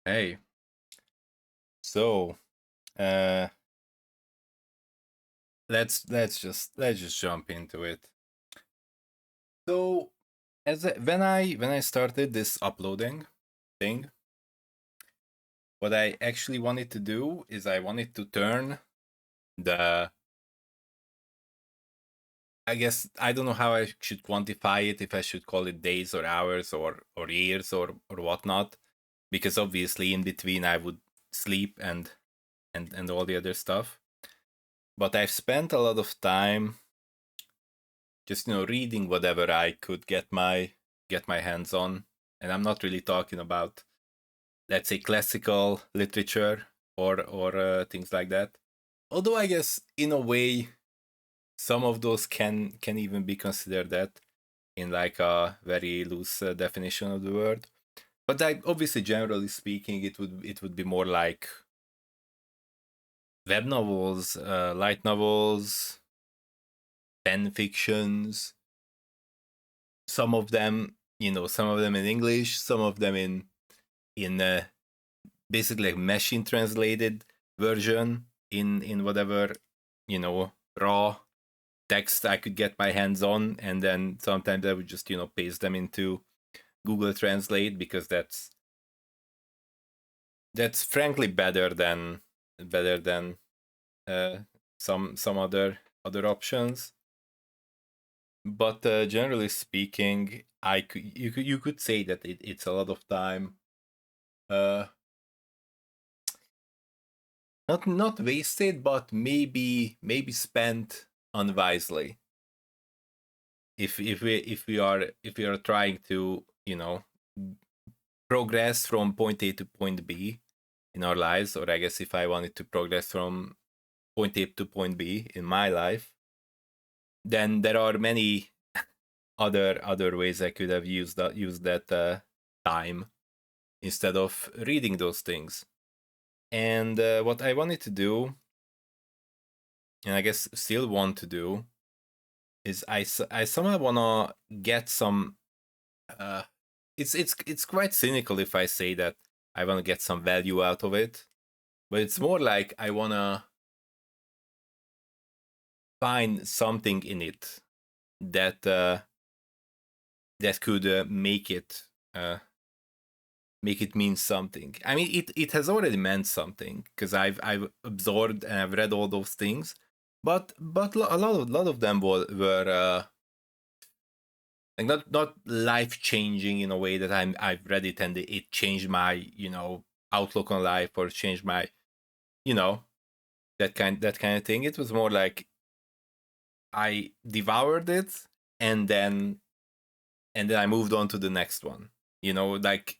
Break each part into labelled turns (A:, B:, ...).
A: Hey, so uh let's just jump into it. So when I started this uploading thing, what I actually wanted to do is I wanted to turn the I guess I don't know how I should quantify it, if I should call it days or hours or years or whatnot, because obviously in between I would sleep and all the other stuff. But I've spent a lot of time just reading whatever I could get my hands on. And I'm not really talking about, let's say, classical literature or things like that. Although I guess in a way some of those can even be considered that in like a very loose definition of the word. But obviously, generally speaking, it would be more like web novels, light novels, fan fictions. Some of them in English, some of them in basically like machine translated version in whatever raw text I could get my hands on, and then sometimes I would just paste them into Google Translate, because that's frankly better than uh, some other options. But generally speaking, you could say that it's a lot of time, uh, not wasted, but maybe spent unwisely. If we are trying to progress from point A to point B in our lives, or I guess if I wanted to progress from point A to point B in my life, then there are many other ways I could have used that time instead of reading those things. And what I wanted to do, and I guess still want to do, is I somehow wanna get some. Uh, it's quite cynical if I say that I wanna get some value out of it, but it's more like I wanna find something in it that that could uh, make it mean something. I mean, it has already meant something because I've absorbed and I've read all those things, but a lot of them were like not life changing in a way that I've read it and it changed my outlook on life, or changed my you know that kind of thing. It was more like I devoured it, and then I moved on to the next one. Like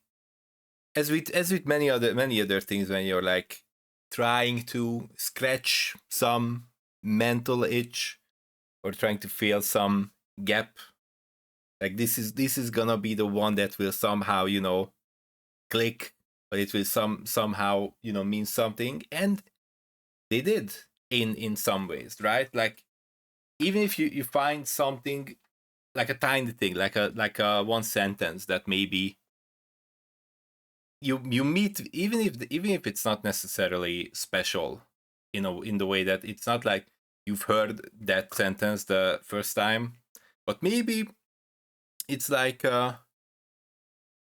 A: as with many other things, when you're like trying to scratch some mental itch, or trying to fill some gap, like this is gonna be the one that will somehow click, but it will somehow mean something. And they did, in some ways, right? Like, even if you find something, like a tiny thing, like a one sentence that maybe you meet, even if it's not necessarily special, in the way that it's not like you've heard that sentence the first time, but maybe it's like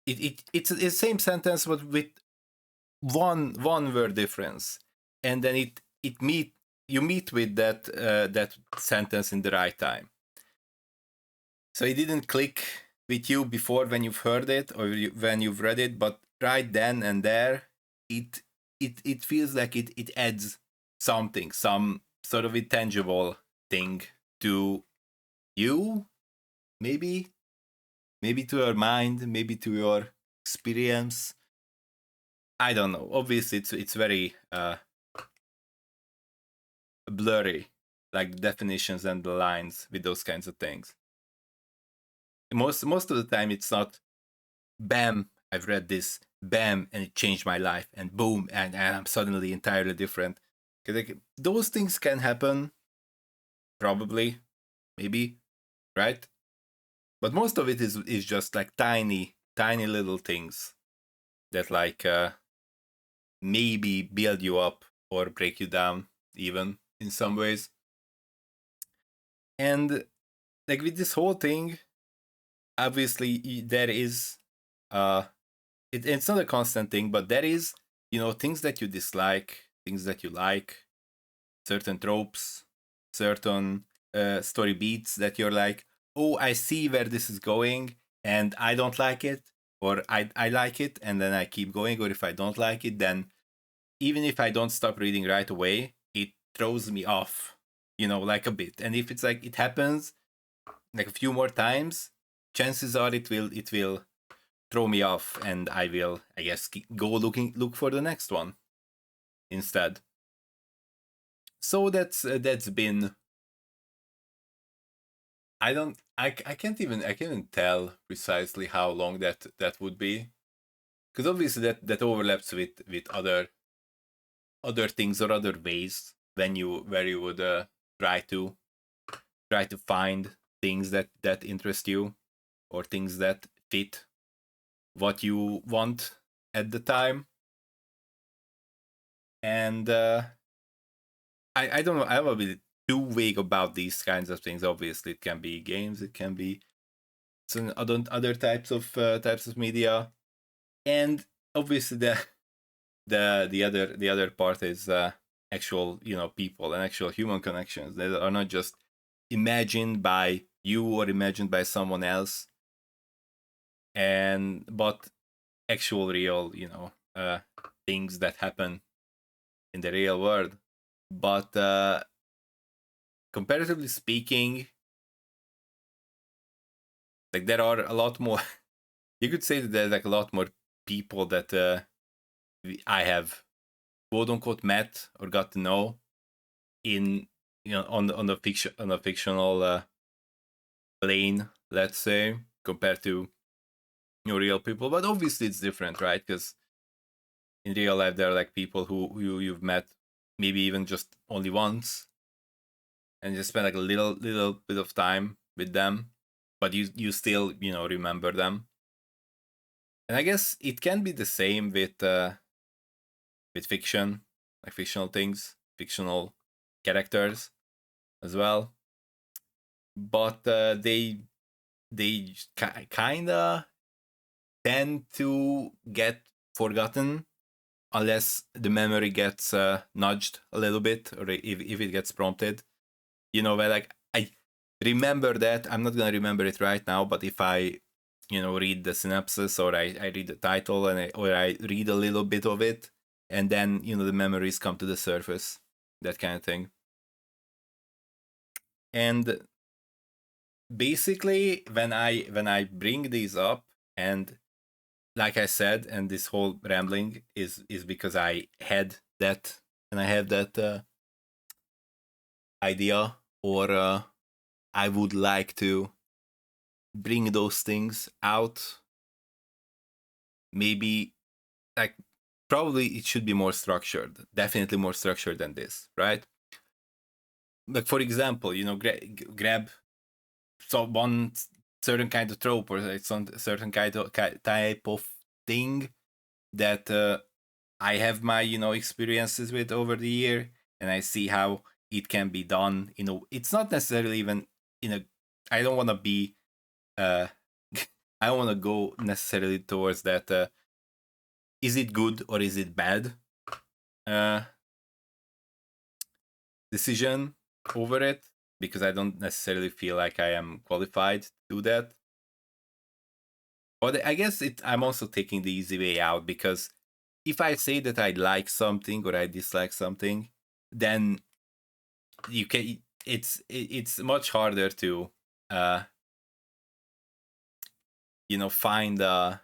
A: it's the same sentence, but with one word difference. And then it meet you meet with that sentence in the right time. So it didn't click with you before, when you've heard it, or when you've read it, but right then and there, it it feels like it adds something, some sort of intangible thing to you, maybe to your mind, maybe to your experience. I don't know. Obviously, it's very blurry, like the definitions and the lines with those kinds of things. Most of the time, it's not bam, I've read this, bam, and it changed my life, and boom, and I'm suddenly entirely different. 'Cause, like, those things can happen, probably, maybe, right? But most of it is just like tiny little things that, like, maybe build you up or break you down even in some ways. And like with this whole thing, obviously there is it's not a constant thing, but there is, things that you dislike, things that you like, certain tropes, certain story beats that you're like, oh, I see where this is going and I don't like it, or I like it and then I keep going, or if I don't like it, then even if I don't stop reading right away, it throws me off, like a bit. And if it's like it happens like a few more times, chances are it will throw me off, and I will, I guess, go look for the next one instead. So that's been. I can't even tell precisely how long that would be, because obviously that overlaps with other things or other ways where you would try to find things that interest you, or things that fit what you want at the time. And I don't know, I will be too vague about these kinds of things. Obviously it can be games, it can be some other types of media. And obviously the other part is actual, people and actual human connections that are not just imagined by you or imagined by someone else, and but actual real, things that happen in the real world. But comparatively speaking, like there are a lot more. You could say that there's like a lot more people that I have quote unquote met or got to know in, on the fictional plane, let's say, compared to real people. But obviously it's different, right? Because in real life there are like people who you've met maybe even just only once, and just spend like a little bit of time with them, but you still, remember them. And I guess it can be the same with fiction, like fictional things, fictional characters as well. But they kind of tend to get forgotten unless the memory gets nudged a little bit, or if it gets prompted. Where like I remember that, I'm not gonna remember it right now, but if I, read the synopsis, or I read the title, or I read a little bit of it, and then the memories come to the surface, that kind of thing. And basically when I bring these up, and like I said, and this whole rambling is because I had that, and I have that idea, or I would like to bring those things out. Maybe, like, probably it should be more structured, definitely more structured than this, right? Like, for example, grab one certain kind of trope, or like some certain type of thing that I have my experiences with over the year, and I see how it can be done. It's not necessarily even in a. I don't want to be. I don't want to go necessarily towards that. Is it good or is it bad? Uh, Decision over it, because I don't necessarily feel like I am qualified to do that. But I guess I'm also taking the easy way out, because if I say that I like something or I dislike something, then you can. It's much harder to, uh, find a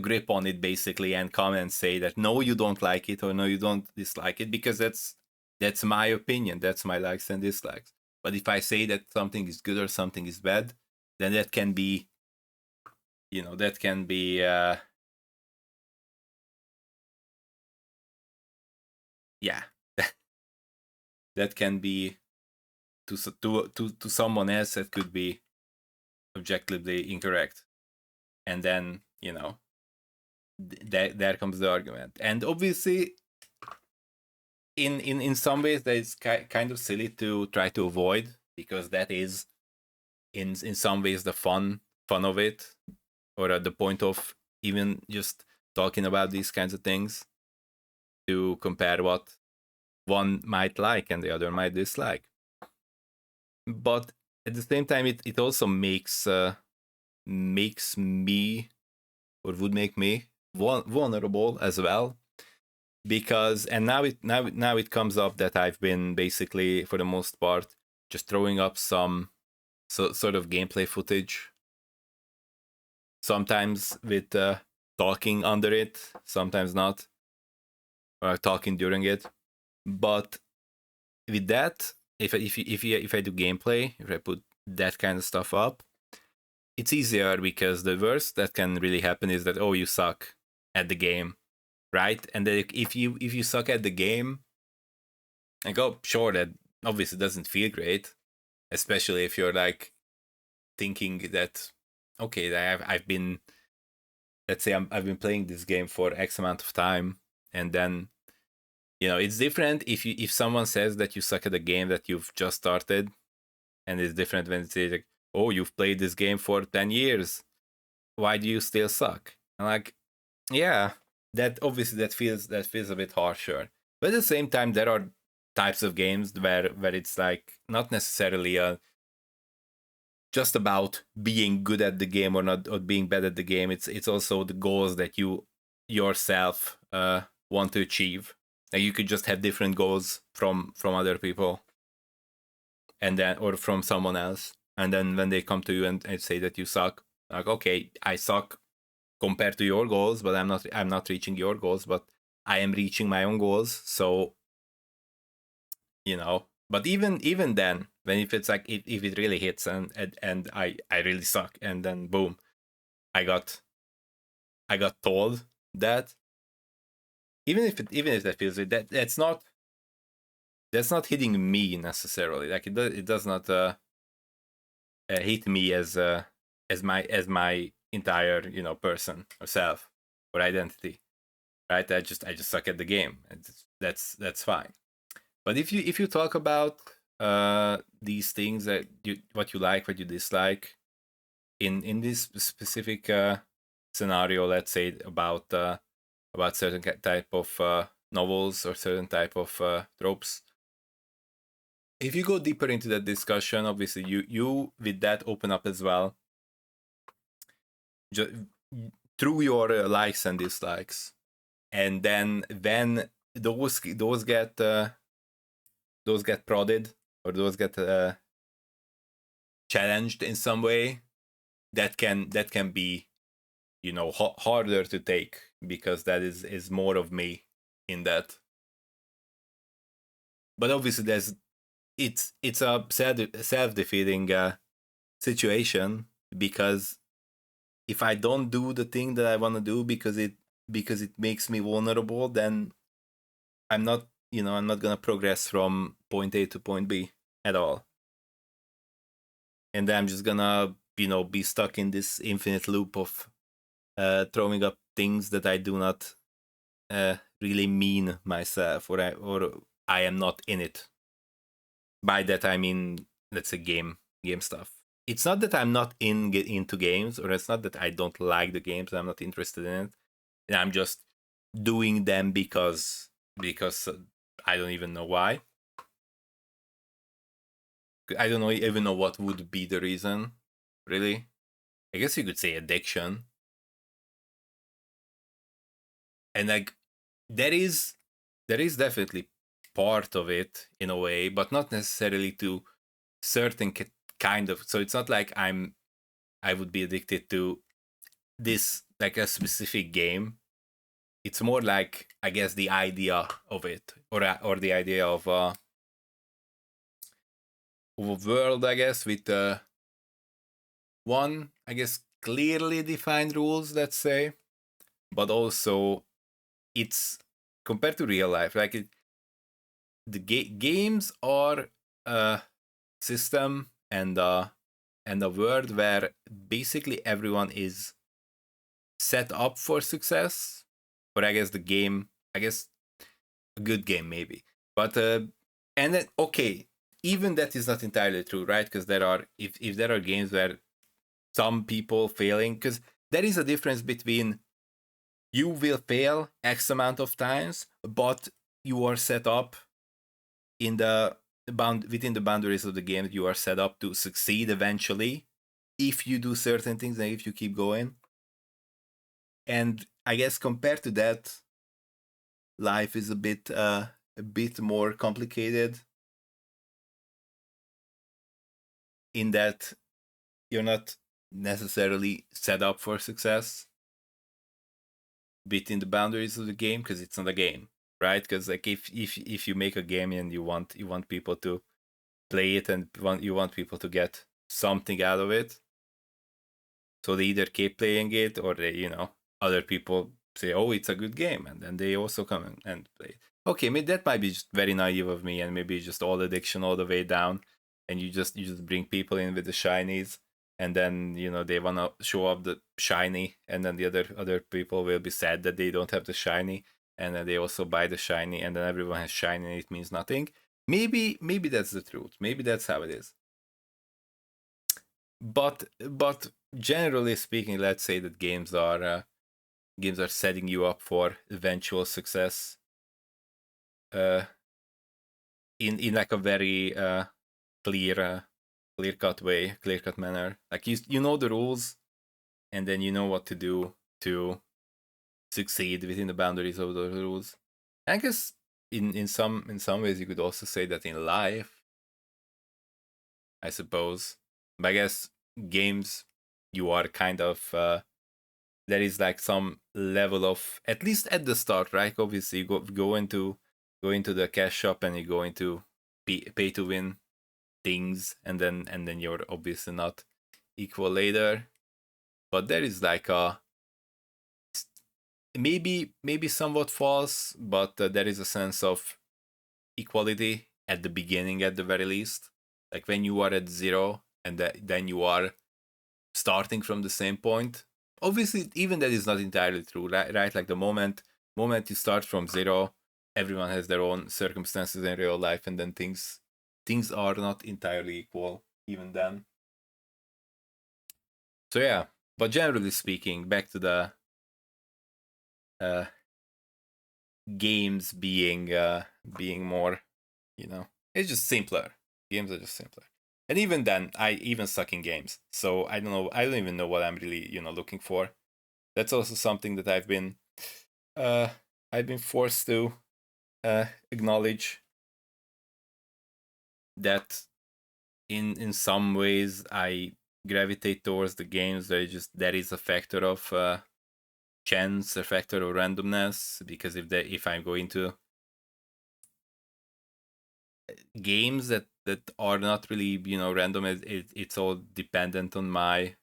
A: grip on it, basically, and come and say that no, you don't like it, or no, you don't dislike it, because that's my opinion, that's my likes and dislikes. But if I say that something is good or something is bad, then that can be, yeah, that can be to someone else, that could be objectively incorrect. And then there comes the argument. And obviously, in some ways, that is kind of silly to try to avoid, because that is in some ways the fun of it, or at the point of even just talking about these kinds of things, to compare what one might like and the other might dislike. But at the same time, it also makes me, or would make me, vulnerable as well, because now it comes up that I've been basically, for the most part, just throwing up some sort of gameplay footage, sometimes with talking under it, sometimes not, or talking during it. But with that, if I do gameplay, if I put that kind of stuff up, it's easier, because the worst that can really happen is that, oh, you suck at the game, right? And then if you suck at the game, like, oh, sure, that obviously doesn't feel great, especially if you're like thinking that, okay, I've been, let's say I've been playing this game for X amount of time, and then, you know, it's different if someone says that you suck at a game that you've just started, and it's different when it's like, oh, you've played this game for 10 years, why do you still suck? And like, yeah, that obviously that feels a bit harsher. But at the same time, there are types of games where it's like not necessarily just about being good at the game or not, or being bad at the game. It's also the goals that you yourself want to achieve. Like, you could just have different goals from other people, and then, or from someone else, and then when they come to you and say that you suck, like, okay, I suck compared to your goals, but I'm not reaching your goals, but I am reaching my own goals. So, you know, but even then, when if it's like, if it really hits, and I really suck, and then boom, I got told that, even if that feels it, that's not hitting me necessarily. Like, it does not hit me as my entire, you know, person or self or identity, right? I just suck at the game, and that's fine. But if you talk about these things, that what you like, what you dislike, in this specific scenario, let's say about certain type of novels or certain type of tropes, if you go deeper into that discussion, obviously you with that open up as well, just through your likes and dislikes, and then when those get prodded, or those get challenged in some way, that can be, you know, harder to take, because that is more of me in that. But obviously, it's a self-defeating situation, because if I don't do the thing that I want to do because it makes me vulnerable, then I'm not gonna progress from point A to point B at all, and then I'm just gonna, you know, be stuck in this infinite loop of throwing up things that I do not really mean myself, or I am not in it. By that I mean, let's say, game stuff. It's not that I'm not into games, or it's not that I don't like the games, I'm not interested in it, and I'm just doing them because I don't even know why. I don't even know what would be the reason, really. I guess you could say addiction. And like, there is definitely part of it in a way, but not necessarily to certain kind of. So it's not like I would be addicted to this, like a specific game. It's more like, I guess, the idea of it, or the idea of a world, I guess, with one, I guess, clearly defined rules, let's say, but also it's compared to real life, like the games are a system and a world where basically everyone is set up for success, But I guess the game, I guess a good game maybe. But and then okay, even that is not entirely true, right? Because there are if there are games where some people failing, because there is a difference between you will fail X amount of times, but you are set up in the within the boundaries of the game. You are set up to succeed eventually if you do certain things and if you keep going. And I guess compared to that, life is a bit more complicated in that you're not necessarily set up for success within the boundaries of the game because it's not a game, right? Because like if you make a game and you want people to play it and you want people to get something out of it, so they either keep playing it or they other people say, oh, it's a good game, and then they also come and play it. Okay, maybe that might be just very naive of me, and maybe just all addiction all the way down, and you just bring people in with the shinies, and then they wanna show up the shiny, and then the other people will be sad that they don't have the shiny, and then they also buy the shiny, and then everyone has shiny, and it means nothing. Maybe that's the truth. Maybe that's how it is. But generally speaking, let's say that games are setting you up for eventual success in like a very clear cut way, clear cut manner. Like you know the rules, and then you know what to do to succeed within the boundaries of those rules. I guess in some ways you could also say that in life, I suppose. But I guess games, you are kind of there is like some level of, at least at the start, right? Obviously, you go into the cash shop and you go into pay to win things, and then you're obviously not equal later. But there is like a maybe somewhat false, but there is a sense of equality at the beginning, at the very least. Like when you are at zero and then you are starting from the same point. Obviously, even that is not entirely true, right? Like the moment you start from zero, everyone has their own circumstances in real life, and then things are not entirely equal even then. So yeah, but generally speaking, back to the games being more, it's just simpler. Games are just simpler. And even then, I even suck in games. So I don't know. I don't even know what I'm really, looking for. That's also something that I've been forced to acknowledge, that in some ways I gravitate towards the games that is a factor of chance, a factor of randomness. Because if I'm going to games that are not really random, it's all dependent on my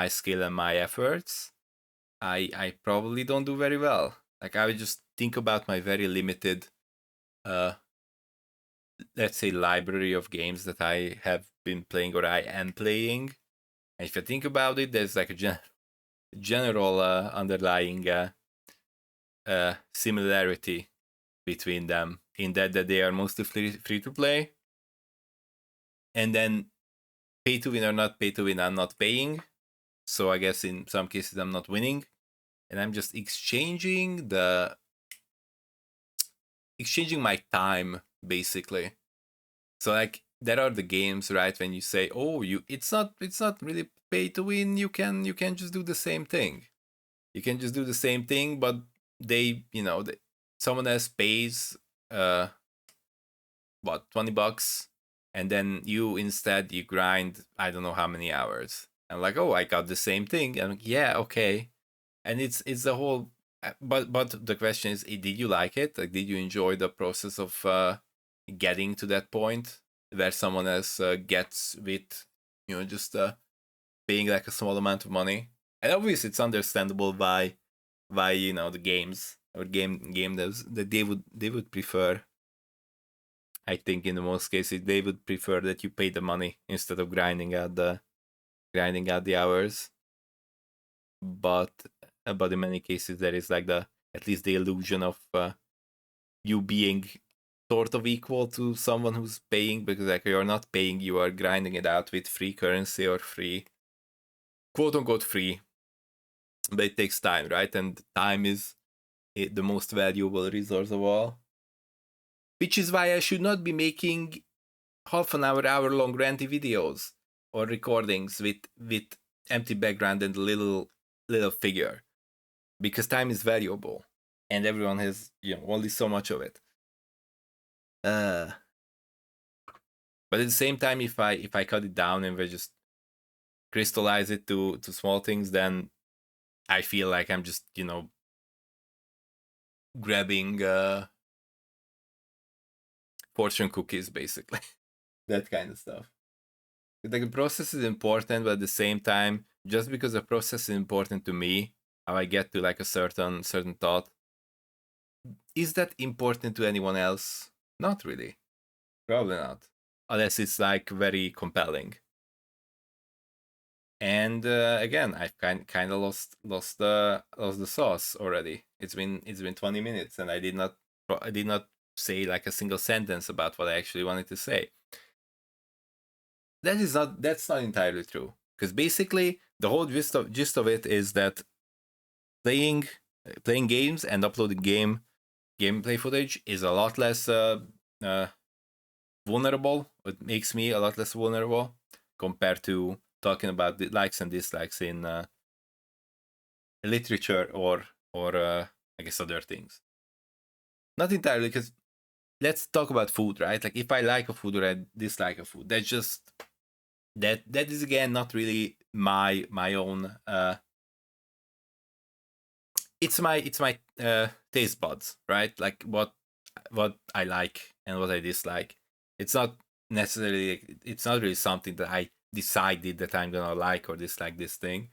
A: skill and my efforts, I probably don't do very well. Like I would just think about my very limited let's say library of games that I have been playing or I am playing. And if you think about it, there's like a general underlying similarity between them, in that they are mostly free to play, and then pay to win or not pay to win, I'm not paying. So I guess in some cases I'm not winning, and I'm just exchanging my time basically. So like there are the games, right, when you say, oh, it's not really pay to win, you can just do the same thing. You can just do the same thing, but someone else pays what, $20, and then you instead you grind I don't know how many hours. I'm like, oh, I got the same thing. And like, yeah, okay. And it's the whole but the question is, did you like it? Like, did you enjoy the process of getting to that point where someone else gets with just paying like a small amount of money? And obviously it's understandable why the games or game devs, that they would prefer, I think in the most cases they would prefer that you pay the money instead of grinding out the hours. But in many cases there is like the at least the illusion of you being sort of equal to someone who's paying, because like you're not paying, you are grinding it out with free currency or free, quote unquote free, but it takes time, right? And time is the most valuable resource of all, which is why I should not be making half an hour long ranty videos or recordings with empty background and little figure, because time is valuable and everyone has only so much of it. But at the same time, if I cut it down and we just crystallize it to small things, then I feel like I'm just grabbing fortune cookies, basically. That kind of stuff. Like, the process is important, but at the same time, just because the process is important to me, how I get to like a certain thought, is that important to anyone else? Not really. Probably not, unless it's like very compelling. And again, I've kind of lost the sauce already. It's been 20 minutes, and I did not say like a single sentence about what I actually wanted to say. That's not entirely true, because basically the whole gist of it is that playing games and uploading gameplay footage is a lot less vulnerable. It makes me a lot less vulnerable compared to talking about the likes and dislikes in literature or I guess other things. Not entirely, because let's talk about food, right? Like, if I like a food or I dislike a food, that's just that is again not really my own it's my taste buds, right? Like what I like and what I dislike. It's not really something that I decided that I'm gonna like or dislike this thing,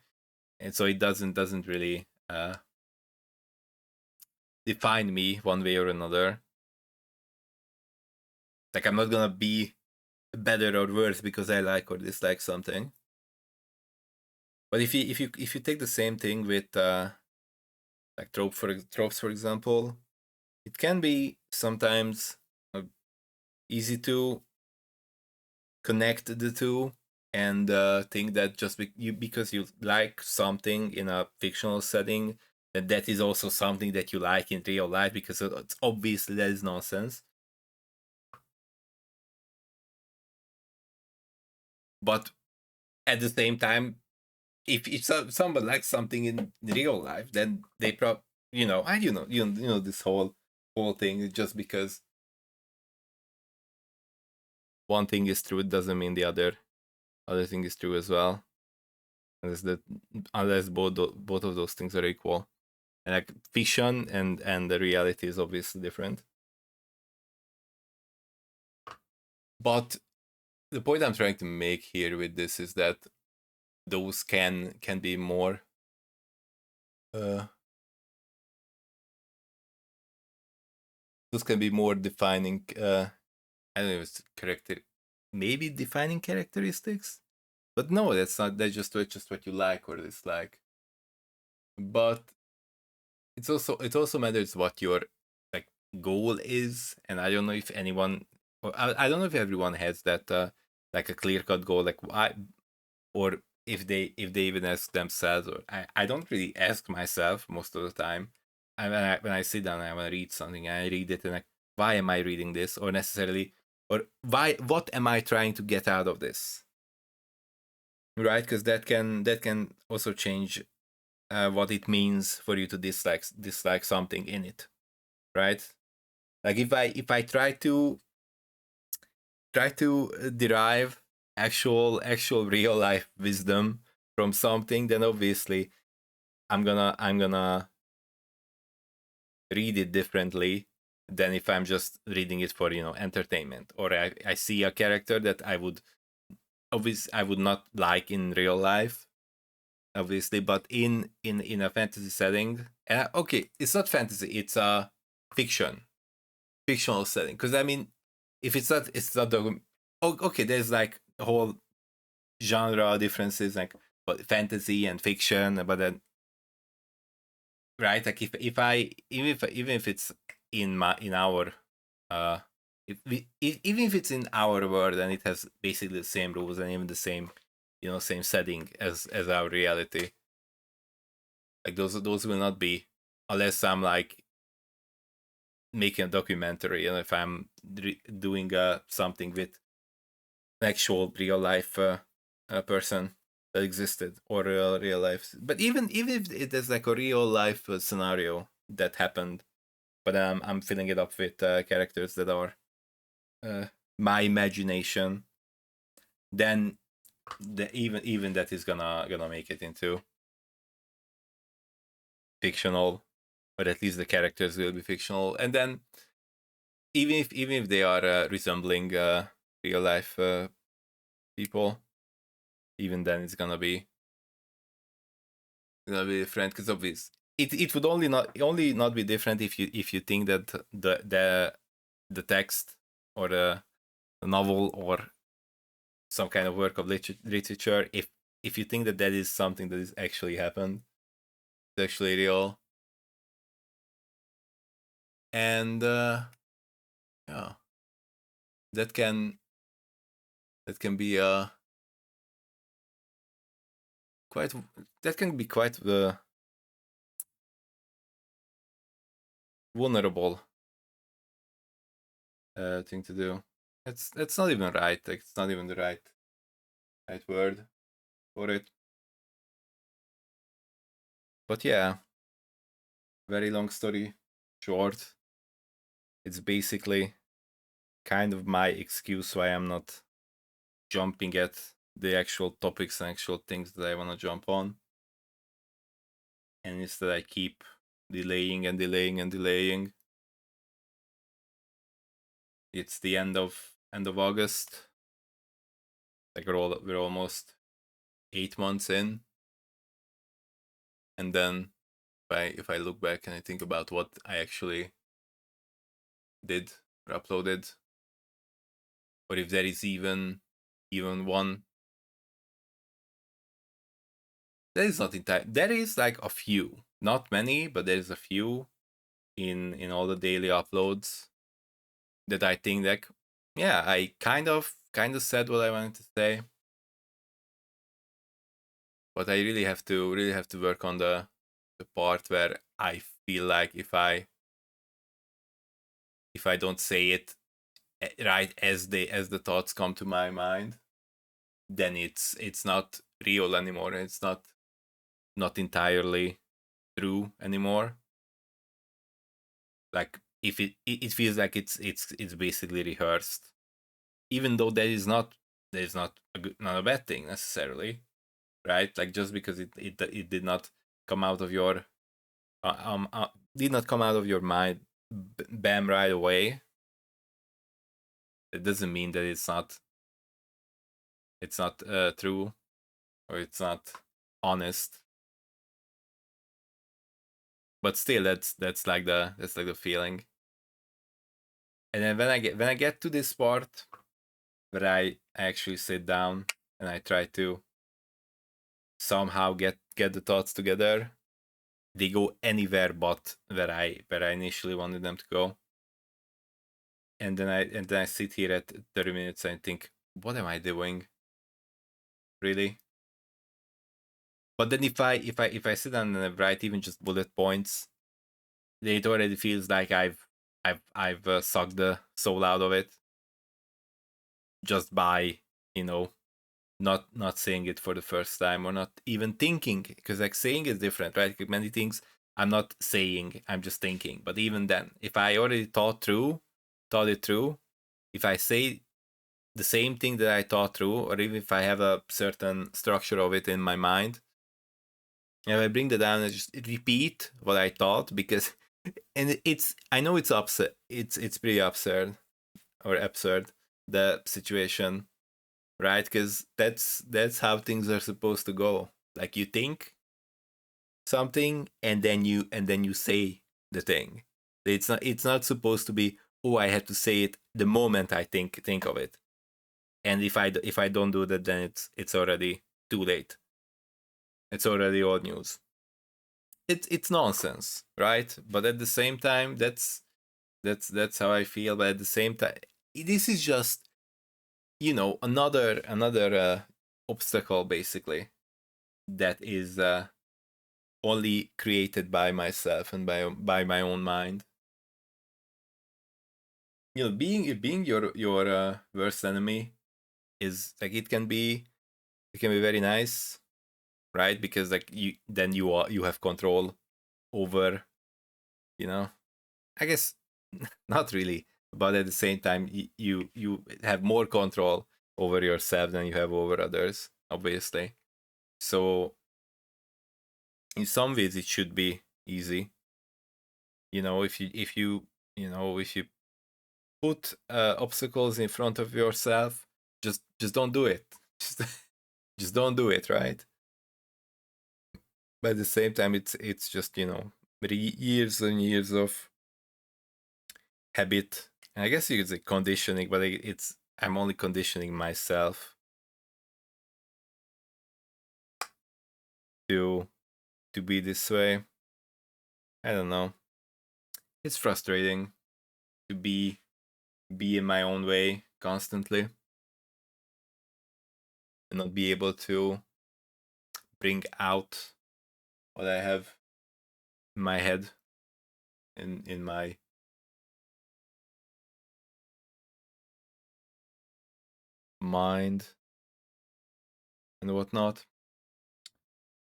A: and so it doesn't really define me one way or another. Like, I'm not gonna be better or worse because I like or dislike something. But if you take the same thing with like tropes, for example, it can be sometimes easy to connect the two and think that just because you like something in a fictional setting, that is also something that you like in real life, because it's obviously that is nonsense. But at the same time, if someone likes something in real life, then they probably this whole thing, just because one thing is true, it doesn't mean the other thing is true as well. Unless both of those things are equal, and like fiction and the reality is obviously different. But the point I'm trying to make here with this is that those can be more those can be more defining I don't know if it's character, maybe defining characteristics, but no, that's not. That's just what you like or dislike. But it also matters what your like goal is, and I don't know if anyone, or I don't know if everyone has that like a clear cut goal, like why, or if they even ask themselves, or I don't really ask myself most of the time. When I sit down and I want to read something, I read it and like, why am I reading this, or necessarily, or what am I trying to get out of this, right? Because that can also change what it means for you to dislike something in it, right? Like, if I try to derive actual real life wisdom from something, then obviously I'm gonna read it differently than if I'm just reading it for entertainment, or I see a character that I would not like in real life, obviously, but in a fantasy setting. And okay, it's not fantasy, it's a fictional setting, because I mean, if it's not okay, there's like a whole genre differences, like, but fantasy and fiction, but then right? Like if I even if it's in our uh even if it's in our world and it has basically the same rules and even the same, same setting as our reality, like those will not be, unless I'm like making a documentary, and if I'm doing something with actual real life person that existed, or real life. But even if it is like a real life scenario that happened, but I'm filling it up with characters that are uh, my imagination, then even that is gonna make it into fictional, or at least the characters will be fictional. And then even if they are resembling real life people, even then it's gonna be different, because obvious it would only not be different if you think that the text, or the novel, or some kind of work of literature, if you think that that is something that is actually happened, it's actually real. And yeah, that can be quite that can be quite vulnerable thing to do. It's not even right. Like, it's not even the right word for it. But yeah, very long story short, it's basically kind of my excuse why I'm not jumping at the actual topics and actual things that I want to jump on. And instead I keep delaying and delaying and delaying. It's the end of August. Like, we're almost 8 months in. And then if I look back and I think about what I actually did or uploaded, or if there is even one, there is not entire. There is like a few, not many, but there is a few in all the daily uploads that I think that, yeah, I kind of said what I wanted to say, but I really have to work on the part where I feel like if I don't say it right as the thoughts come to my mind, then it's not real anymore. It's not entirely true anymore. Like, if it feels like it's basically rehearsed, even though that is not not a bad thing necessarily, right? Like, just because it did not come out of your did not come out of your mind, bam, right away, it doesn't mean that it's not true, or it's not honest. But still, that's like the feeling. And then when I get to this part where I actually sit down and I try to somehow get the thoughts together, they go anywhere but where I initially wanted them to go. And then I sit here at 30 minutes and think, what am I doing, really? But then if I sit down and I write even just bullet points, then it already feels like I've sucked the soul out of it, just by you know not saying it for the first time, or not even thinking, because like saying is different, right? Like, many things I'm not saying, I'm just thinking. But even then, if I already thought it through, if I say the same thing that I thought through, or even if I have a certain structure of it in my mind, and I bring that down and just repeat what I thought, because and I know it's upset, it's pretty absurd, the situation, right? Because that's how things are supposed to go. Like, you think something, and then you say the thing. It's not supposed to be, oh, I have to say it the moment I think of it. And if I don't do that, then it's already too late. It's already old news. it's nonsense, right? But at the same time, that's how I feel. But at the same time, this is just, another obstacle, basically, that is only created by myself and by my own mind. Being your worst enemy is like, it can be very nice, right? Because like you have control over, you know I guess not really, but at the same time, you have more control over yourself than you have over others, obviously. So in some ways it should be easy. If you put obstacles in front of yourself, just don't do it. just just don't do it, right? But at the same time, it's just, years and years of habit. And I guess you could say conditioning, but I'm only conditioning myself to be this way. I don't know. It's frustrating to be in my own way constantly and not be able to bring out what I have in my head, in my mind and whatnot.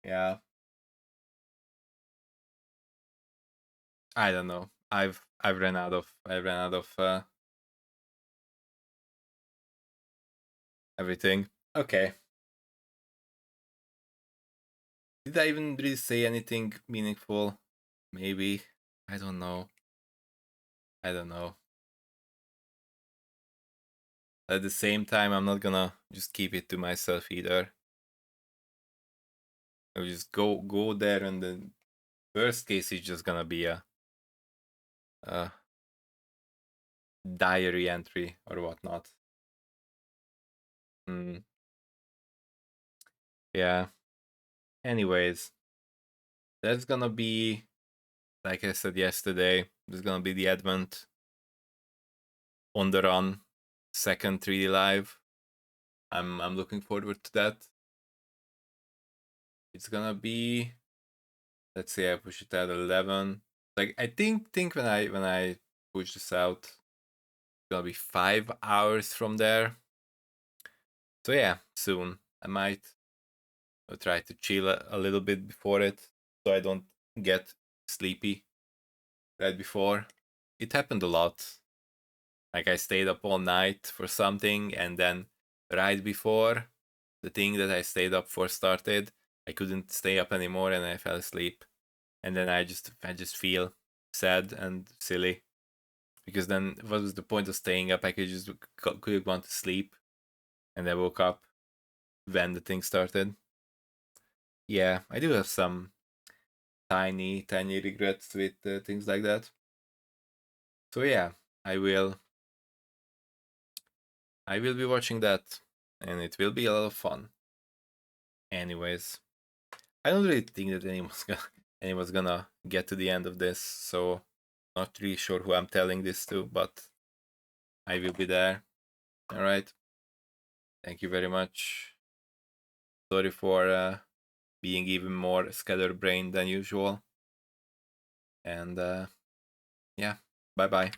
A: Yeah, I don't know. I've ran out of everything. Okay. Did I even really say anything meaningful? Maybe. I don't know. I don't know. At the same time, I'm not gonna just keep it to myself either. I'll just go there, and the worst case is just gonna be a diary entry or whatnot. Mm, yeah. Anyways, that's gonna be, like I said yesterday, there's gonna be the Advent on the Run second 3D live. I'm looking forward to that. It's gonna be, let's say I push it at 11. Like, I think when I push this out, it's gonna be 5 hours from there. So yeah, soon I might try to chill a little bit before it, so I don't get sleepy right before. It happened a lot. Like, I stayed up all night for something, and then right before the thing that I stayed up for started, I couldn't stay up anymore and I fell asleep. And then I just feel sad and silly, because then what was the point of staying up? I could have gone to sleep, and I woke up when the thing started. Yeah, I do have some tiny regrets with things like that. So yeah, I will I will be watching that, and it will be a lot of fun. Anyways, I don't really think that anyone's gonna get to the end of this, so not really sure who I'm telling this to, but I will be there. All right. Thank you very much. Sorry for being even more scatterbrained than usual. And yeah, bye bye.